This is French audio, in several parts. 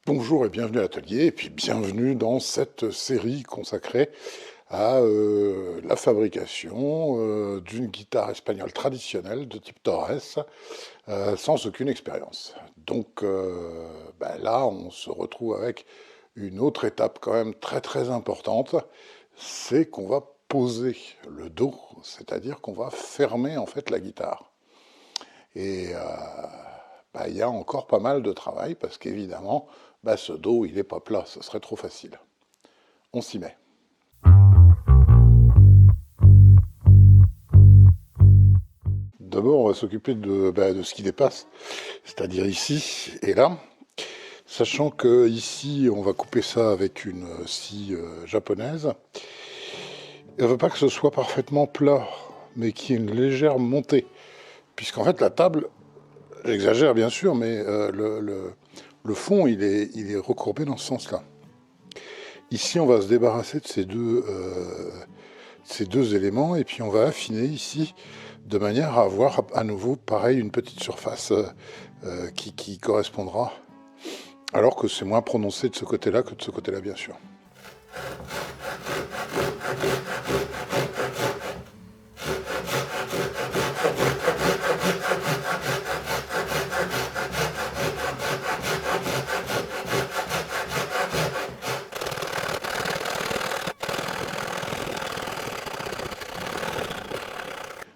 Bonjour et bienvenue à l'atelier, et puis bienvenue dans cette série consacrée à la fabrication d'une guitare espagnole traditionnelle de type Torres, sans aucune expérience. Donc là, on se retrouve avec une autre étape quand même très très importante, c'est qu'on va poser le dos, c'est-à-dire qu'on va fermer en fait la guitare. Et il y a encore pas mal de travail parce qu'évidemment, ce dos, il n'est pas plat, ce serait trop facile. On s'y met. D'abord, on va s'occuper de ce qui dépasse, c'est-à-dire ici et là, sachant que ici, on va couper ça avec une scie japonaise. Elle ne veut pas que ce soit parfaitement plat, mais qu'il y ait une légère montée, puisqu'en fait, la table, j'exagère bien sûr, mais le fond, il est recourbé dans ce sens-là. Ici, on va se débarrasser de ces deux éléments et puis on va affiner ici de manière à avoir à nouveau, pareil, une petite surface qui correspondra, alors que c'est moins prononcé de ce côté-là que de ce côté-là, bien sûr.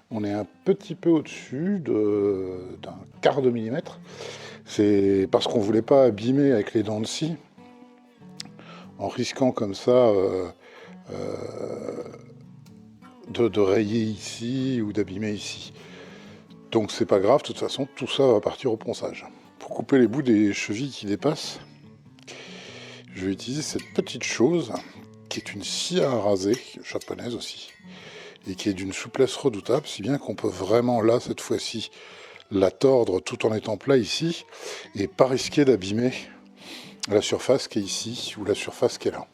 On est un petit peu au-dessus d'un quart de millimètre. C'est parce qu'on ne voulait pas abîmer avec les dents de scie, en risquant comme ça de rayer ici ou d'abîmer ici. Donc c'est pas grave, de toute façon, tout ça va partir au ponçage. Pour couper les bouts des chevilles qui dépassent, je vais utiliser cette petite chose, qui est une scie à raser, japonaise aussi, et qui est d'une souplesse redoutable, si bien qu'on peut vraiment, là, cette fois-ci, la tordre tout en étant plat ici, et pas risquer d'abîmer la surface qui est ici, ou la surface qui est là.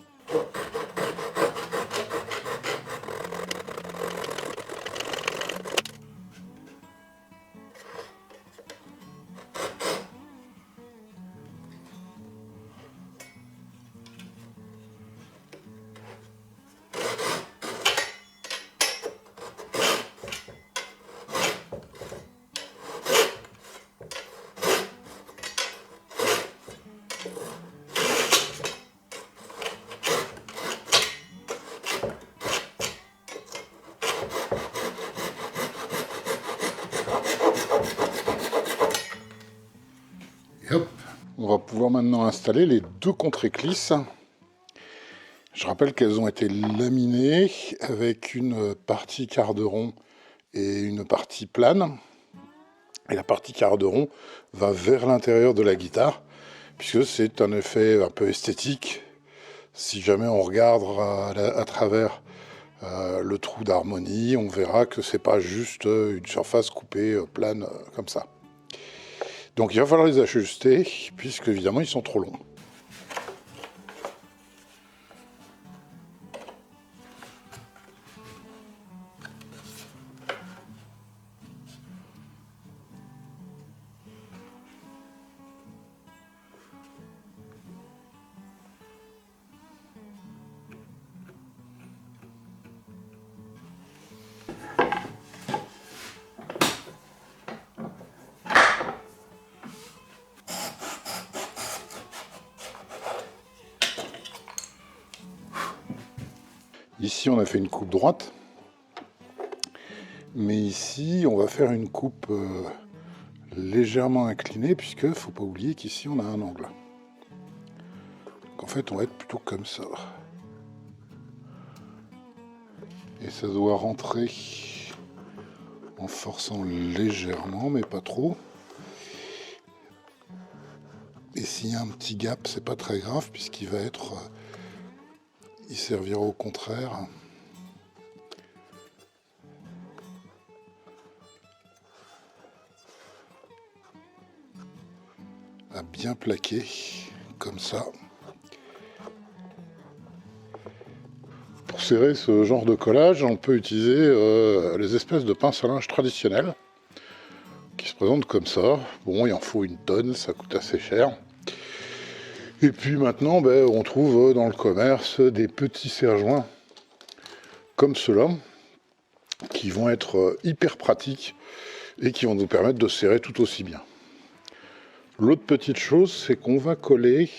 Et hop, on va pouvoir maintenant installer les deux contre-éclisses. Je rappelle qu'elles ont été laminées avec une partie quart de rond et une partie plane. Et la partie quart de rond va vers l'intérieur de la guitare, puisque c'est un effet un peu esthétique. Si jamais on regarde à travers le trou d'harmonie, on verra que c'est pas juste une surface coupée plane comme ça. Donc il va falloir les ajuster, puisque évidemment ils sont trop longs. Ici, on a fait une coupe droite, mais ici, on va faire une coupe légèrement inclinée, puisque faut pas oublier qu'ici, on a un angle. Donc, en fait, on va être plutôt comme ça. Et ça doit rentrer en forçant légèrement, mais pas trop. Et s'il y a un petit gap, c'est pas très grave, puisqu'il va être... il servira au contraire à bien plaquer, comme ça. Pour serrer ce genre de collage, on peut utiliser les espèces de pinces à linge traditionnelles, qui se présentent comme ça. Bon, il en faut une tonne, ça coûte assez cher. Et puis maintenant, on trouve dans le commerce des petits serre-joints comme ceux-là, qui vont être hyper pratiques et qui vont nous permettre de serrer tout aussi bien. L'autre petite chose, c'est qu'on va coller,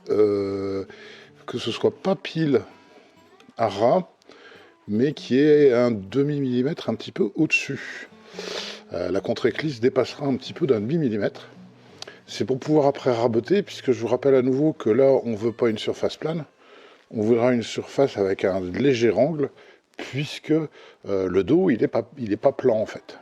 que ce soit pas pile à ras, mais qui est un demi-millimètre un petit peu au-dessus. La contre-éclisse dépassera un petit peu d'un demi-millimètre. C'est pour pouvoir après raboter, puisque je vous rappelle à nouveau que là, on ne veut pas une surface plane, on voudra une surface avec un léger angle, puisque le dos, il est pas plan en fait.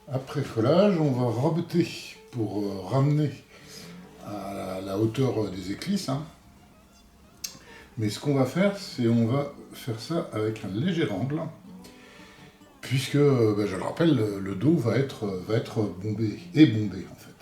Après collage, on va raboter pour ramener à la hauteur des éclisses. Hein. Mais ce qu'on va faire, c'est on va faire ça avec un léger angle, puisque, je le rappelle, le dos va être bombé, et bombé en fait.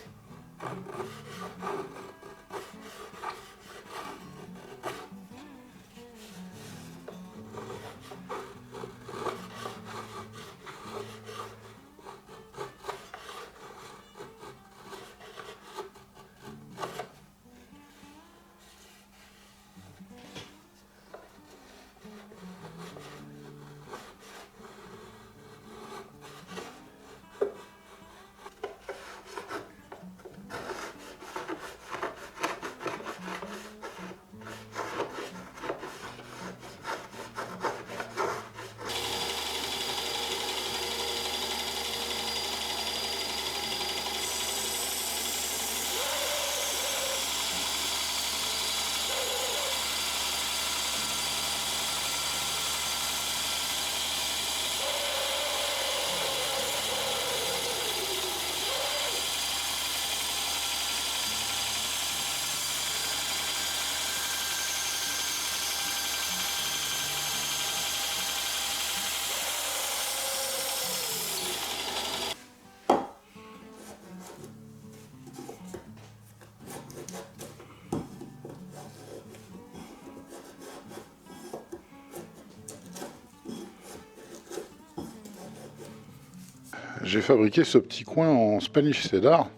J'ai fabriqué ce petit coin en Spanish Cedar.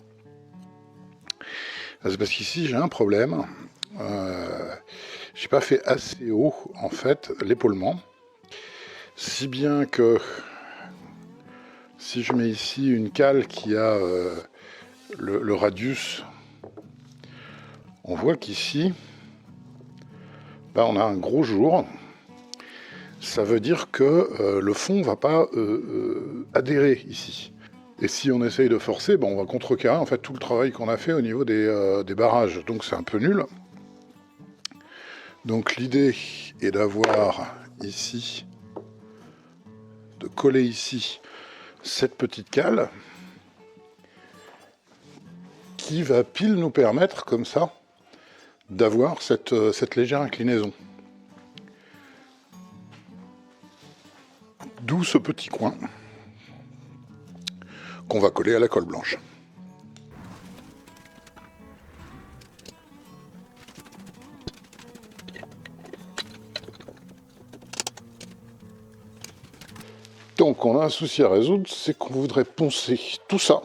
C'est parce qu'ici j'ai un problème. J'ai pas fait assez haut en fait l'épaulement. Si bien que si je mets ici une cale qui a le radius, on voit qu'ici on a un gros jour. Ça veut dire que le fond va pas adhérer ici. Et si on essaye de forcer, on va contrecarrer en fait tout le travail qu'on a fait au niveau des barrages. Donc c'est un peu nul. Donc l'idée est d'avoir ici, de coller ici cette petite cale qui va pile nous permettre comme ça d'avoir cette légère inclinaison. D'où ce petit coin qu'on va coller à la colle blanche. donc on a un souci à résoudre, c'est qu'on voudrait poncer tout ça,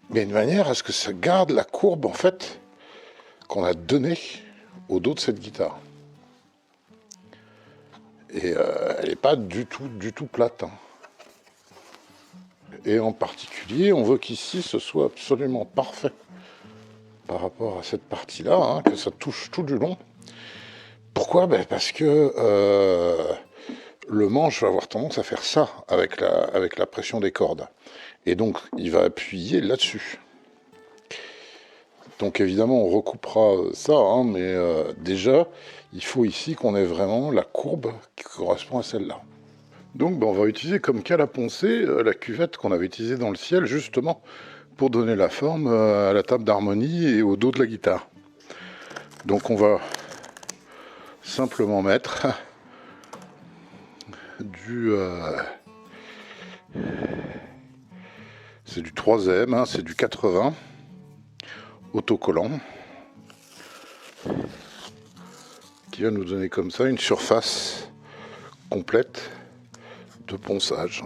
mais de manière à ce que ça garde la courbe en fait qu'on a donnée au dos de cette guitare. Et elle n'est pas du tout plate. Hein. Et en particulier, on veut qu'ici ce soit absolument parfait par rapport à cette partie-là, hein, que ça touche tout du long. Pourquoi? Parce que le manche va avoir tendance à faire ça avec la pression des cordes. Et donc, il va appuyer là-dessus. Donc évidemment, on recoupera ça, hein, mais déjà, il faut ici qu'on ait vraiment la courbe qui correspond à celle-là. Donc on va utiliser comme cale à poncer la cuvette qu'on avait utilisée dans le ciel, justement, pour donner la forme à la table d'harmonie et au dos de la guitare. Donc on va simplement mettre c'est du 3M, hein, c'est du 80 autocollant qui va nous donner comme ça une surface complète de ponçage.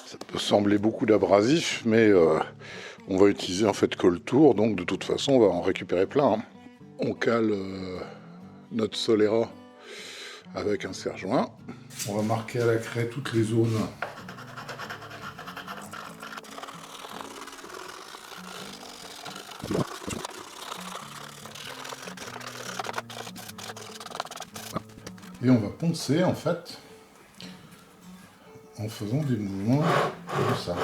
Ça peut sembler beaucoup d'abrasif, mais on va utiliser en fait que le tour, donc de toute façon on va en récupérer plein. Hein. On cale notre Solera avec un serre-joint. On va marquer à la craie toutes les zones et on va poncer en fait en faisant des mouvements comme ça.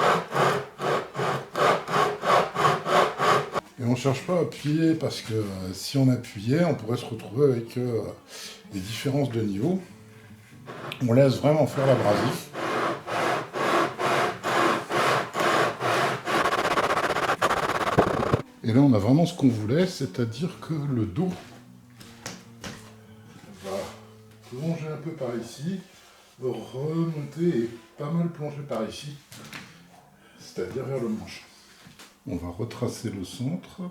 Et on ne cherche pas à appuyer parce que si on appuyait, on pourrait se retrouver avec des différences de niveau. On laisse vraiment faire l'abrasif. Et là, on a vraiment ce qu'on voulait, c'est-à-dire que le dos va plonger un peu par ici, remonter et pas mal plonger par ici, c'est-à-dire vers le manche. On va retracer le centre.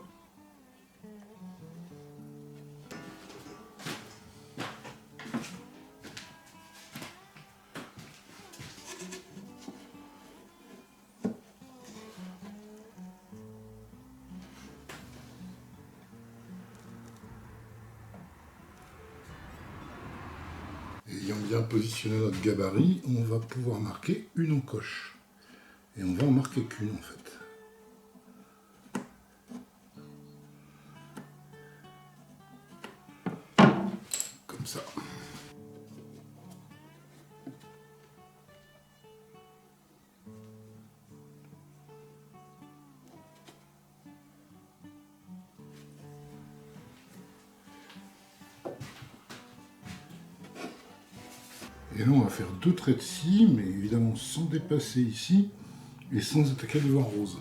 Ayant bien positionné notre gabarit, on va pouvoir marquer une encoche. Et on va en marquer qu'une en fait. Comme ça. Et là, on va faire deux traits de scie, mais évidemment sans dépasser ici et sans attaquer le vent rose.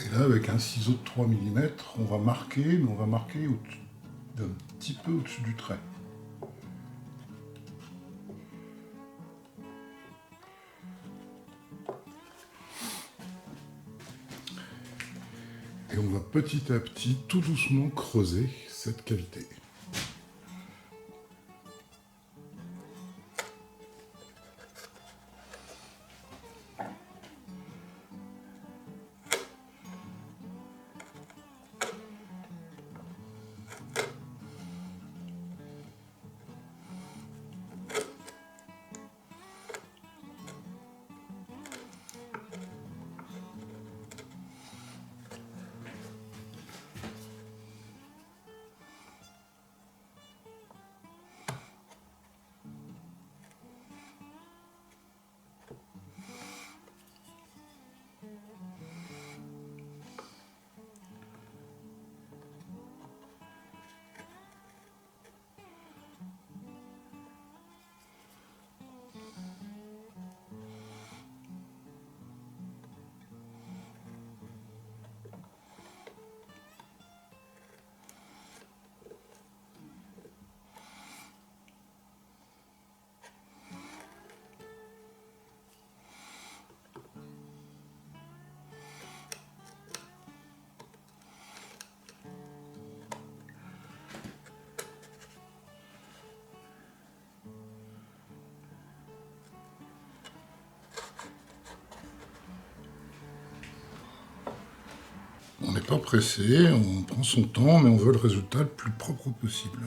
Et là, avec un ciseau de 3 mm, on va marquer, mais on va marquer un petit peu au-dessus du trait. Et on va petit à petit, tout doucement, creuser cette cavité. pas pressé, on prend son temps, mais on veut le résultat le plus propre possible.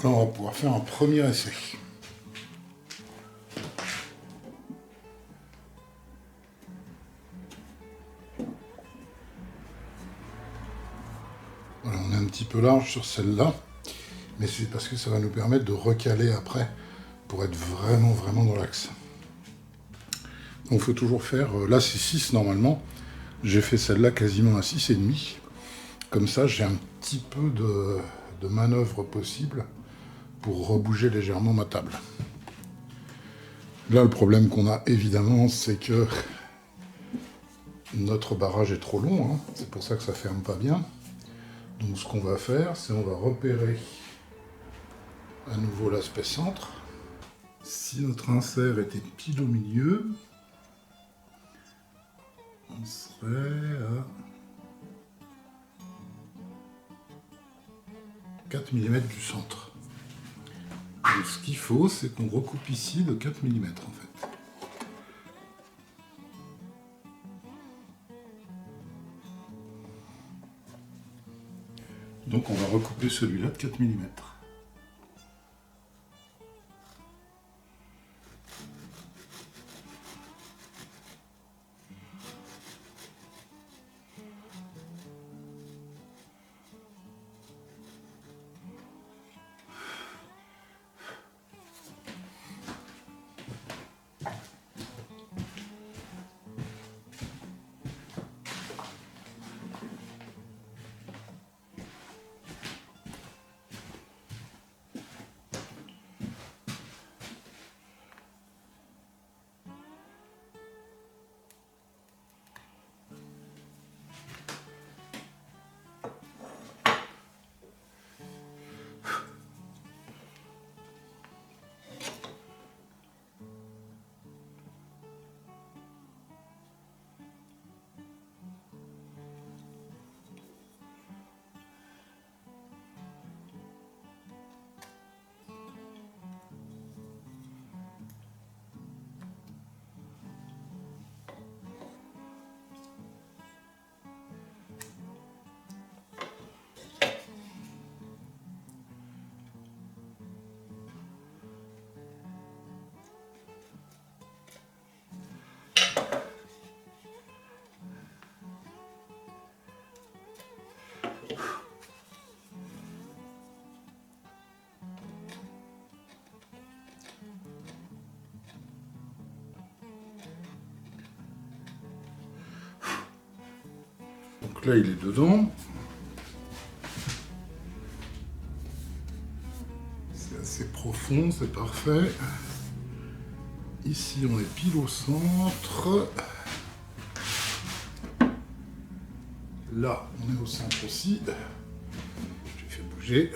Alors on va pouvoir faire un premier essai. Voilà, on est un petit peu large sur celle-là, mais c'est parce que ça va nous permettre de recaler après pour être vraiment dans l'axe. Donc il faut toujours faire, là c'est 6 normalement, j'ai fait celle-là quasiment à 6,5. Comme ça j'ai un petit peu de manœuvre possible pour rebouger légèrement ma table. Là le problème qu'on a évidemment c'est que notre barrage est trop long, hein. C'est pour ça que ça ferme pas bien. Donc ce qu'on va faire, c'est on va repérer à nouveau l'aspect centre. Si notre insert était pile au milieu, on serait à 4 mm du centre. Donc ce qu'il faut, c'est qu'on recoupe ici de 4 mm en fait. Donc on va recouper celui-là de 4 mm. Donc là il est dedans. C'est assez profond, c'est parfait. Ici on est pile au centre. Là on est au centre aussi. J'ai fait bouger.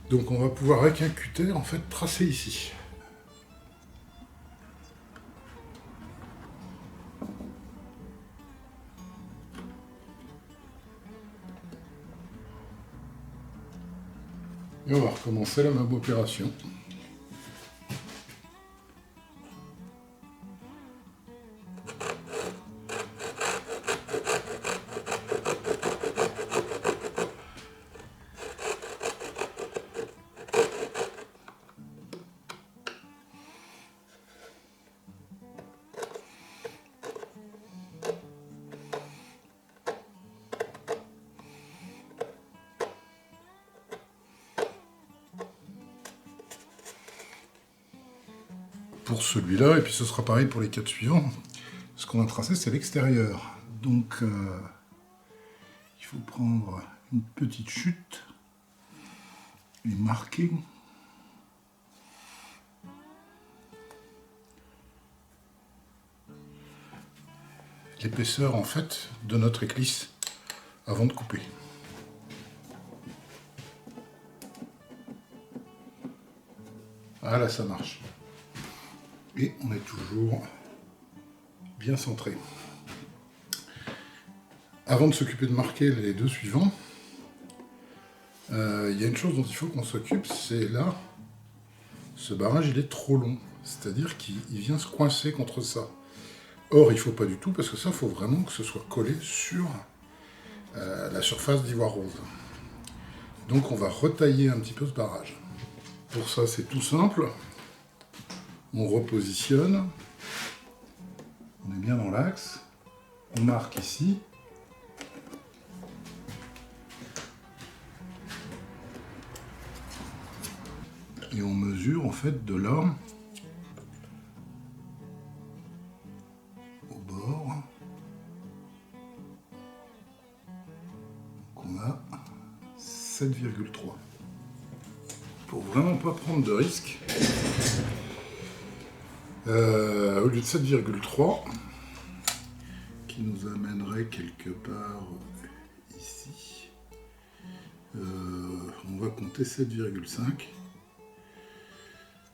Donc on va pouvoir avec un cutter en fait tracer ici. Et on va recommencer la même opération. Pour celui-là, et puis ce sera pareil pour les 4 suivants. Ce qu'on a tracé, c'est l'extérieur. Donc, il faut prendre une petite chute et marquer l'épaisseur en fait de notre éclisse avant de couper. Voilà, ça marche. Et on est toujours bien centré. Avant de s'occuper de marquer les deux suivants, Il y a une chose dont il faut qu'on s'occupe, c'est là, ce barrage il est trop long, c'est-à-dire qu'il vient se coincer contre ça. Or il ne faut pas du tout, parce que ça, il faut vraiment que ce soit collé sur la surface d'ivoire rose. Donc on va retailler un petit peu ce barrage. Pour ça, c'est tout simple. On repositionne. On est bien dans l'axe. On marque ici. Et on mesure en fait de là au bord. Donc on a 7,3. Pour vraiment pas prendre de risques, au lieu de 7,3, qui nous amènerait quelque part ici, on va compter 7,5.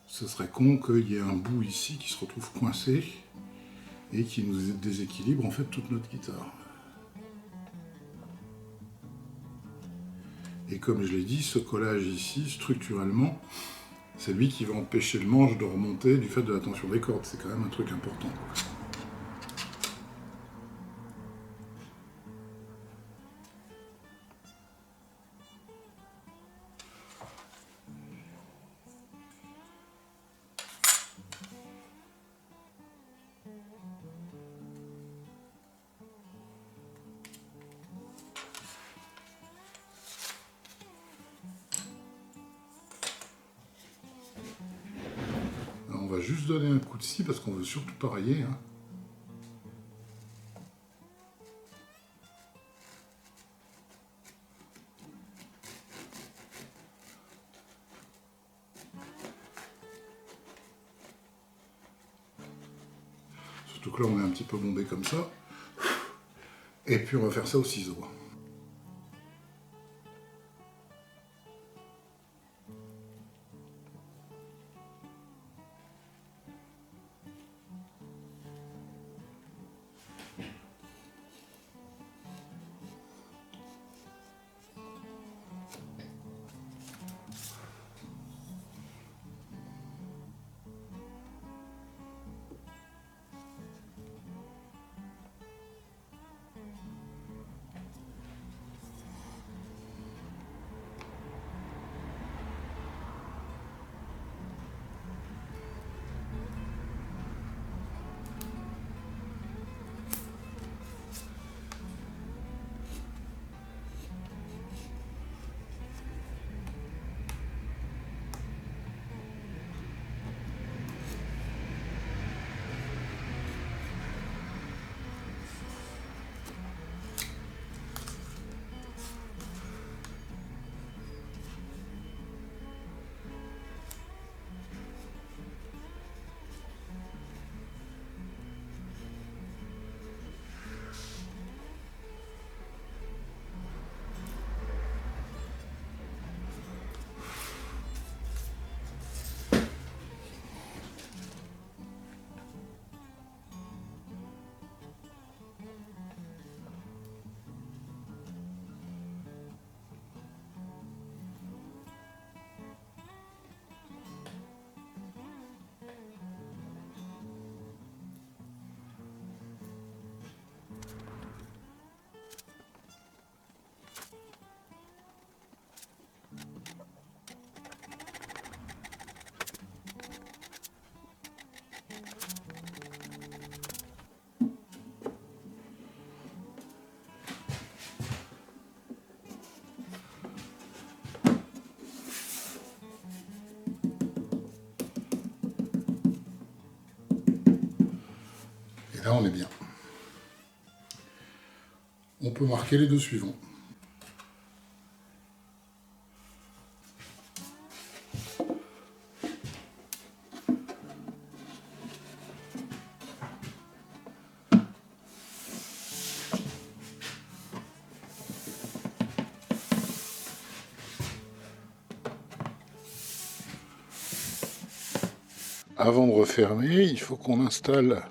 Ce serait con qu'il y ait un bout ici qui se retrouve coincé et qui nous déséquilibre en fait toute notre guitare. Et comme je l'ai dit, ce collage ici, structurellement, c'est lui qui va empêcher le manche de remonter du fait de la tension des cordes. C'est quand même un truc important. Alors on va juste donner un coup de scie parce qu'on veut surtout pas rayer. Hein. Surtout que là on est un petit peu bombé comme ça. Et puis on va faire ça au ciseau. Et là on est bien. On peut marquer les deux suivants. Avant de refermer, il faut qu'on installe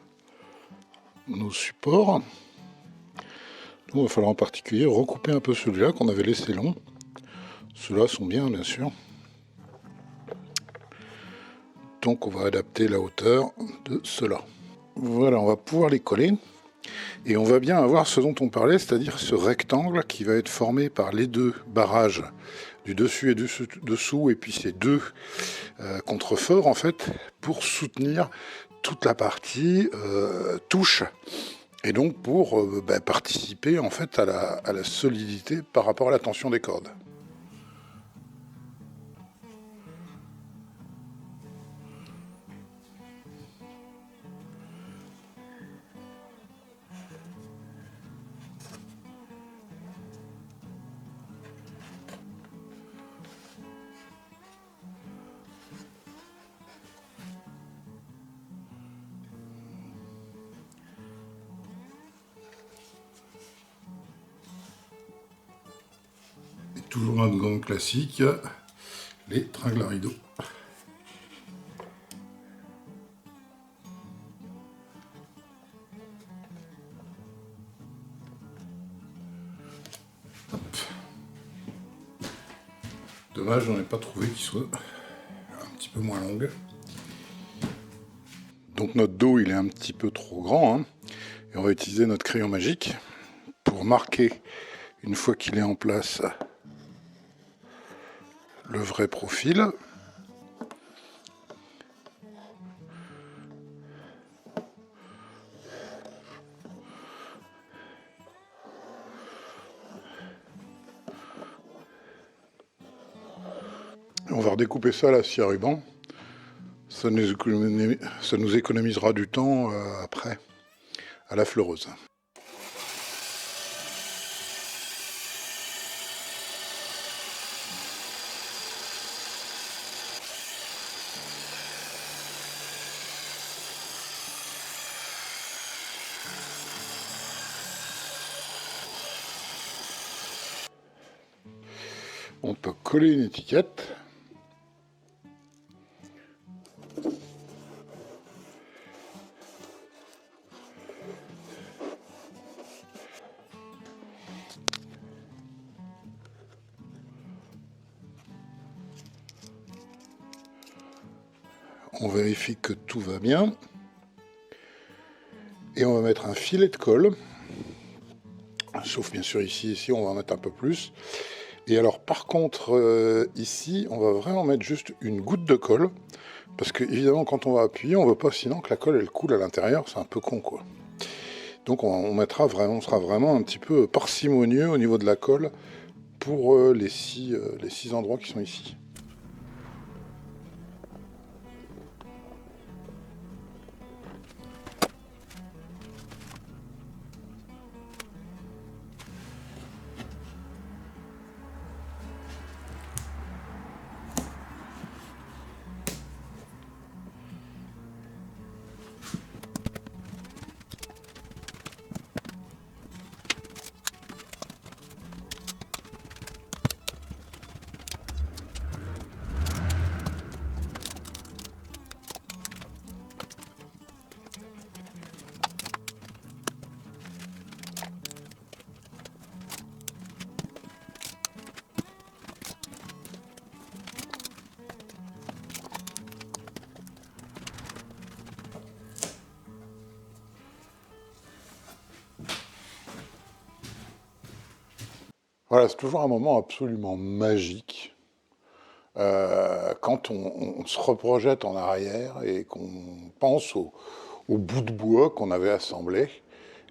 nos supports. Nous, il va falloir en particulier recouper un peu celui-là qu'on avait laissé long Ceux-là sont bien, bien sûr. Donc on va adapter la hauteur de ceux-là. Voilà, on va pouvoir les coller. Et on va bien avoir ce dont on parlait, c'est-à-dire ce rectangle qui va être formé par les deux barrages du dessus et du dessous, et puis ces deux contreforts en fait, pour soutenir toute la partie touche, et donc pour participer en fait à la solidité par rapport à la tension des cordes. Et toujours un gang classique, les tringles à rideaux. Dommage, j'en ai pas trouvé qui soit un petit peu moins longue. Donc notre dos, il est un petit peu trop grand, hein, et on va utiliser notre crayon magique pour marquer, une fois qu'il est en place, le vrai profil. On va redécouper ça à la scie à ruban. Ça nous économisera du temps après, à la fleureuse. On peut coller une étiquette. On vérifie que tout va bien. Et on va mettre un filet de colle. Sauf bien sûr ici on va en mettre un peu plus. Et alors par contre ici on va vraiment mettre juste une goutte de colle, parce que évidemment quand on va appuyer on veut pas sinon que la colle elle coule à l'intérieur, c'est un peu con quoi. Donc on sera vraiment un petit peu parcimonieux au niveau de la colle pour les six endroits qui sont ici. Voilà, c'est toujours un moment absolument magique quand on se reprojette en arrière et qu'on pense au bout de bois qu'on avait assemblé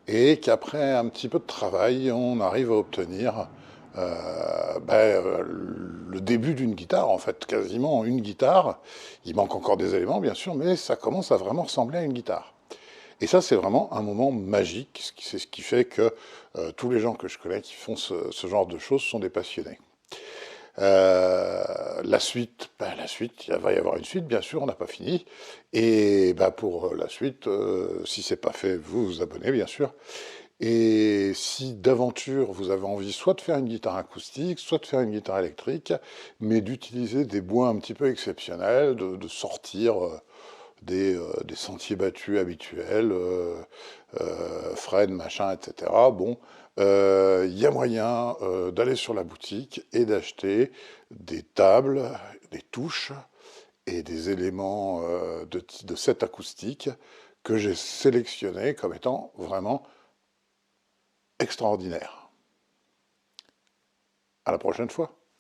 et qu'après un petit peu de travail, on arrive à obtenir le début d'une guitare, en fait, quasiment une guitare. Il manque encore des éléments, bien sûr, mais ça commence à vraiment ressembler à une guitare. Et ça, c'est vraiment un moment magique. C'est ce qui fait que tous les gens que je connais qui font ce genre de choses sont des passionnés. La suite, il va y avoir une suite, bien sûr, on n'a pas fini. Et pour la suite, si c'est pas fait, vous vous abonnez, bien sûr. Et si d'aventure vous avez envie soit de faire une guitare acoustique, soit de faire une guitare électrique, mais d'utiliser des bois un petit peu exceptionnels, de sortir des sentiers battus habituels, frênes, machin, etc. Bon, il y a moyen d'aller sur la boutique et d'acheter des tables, des touches et des éléments de set acoustique que j'ai sélectionnés comme étant vraiment extraordinaires. À la prochaine fois.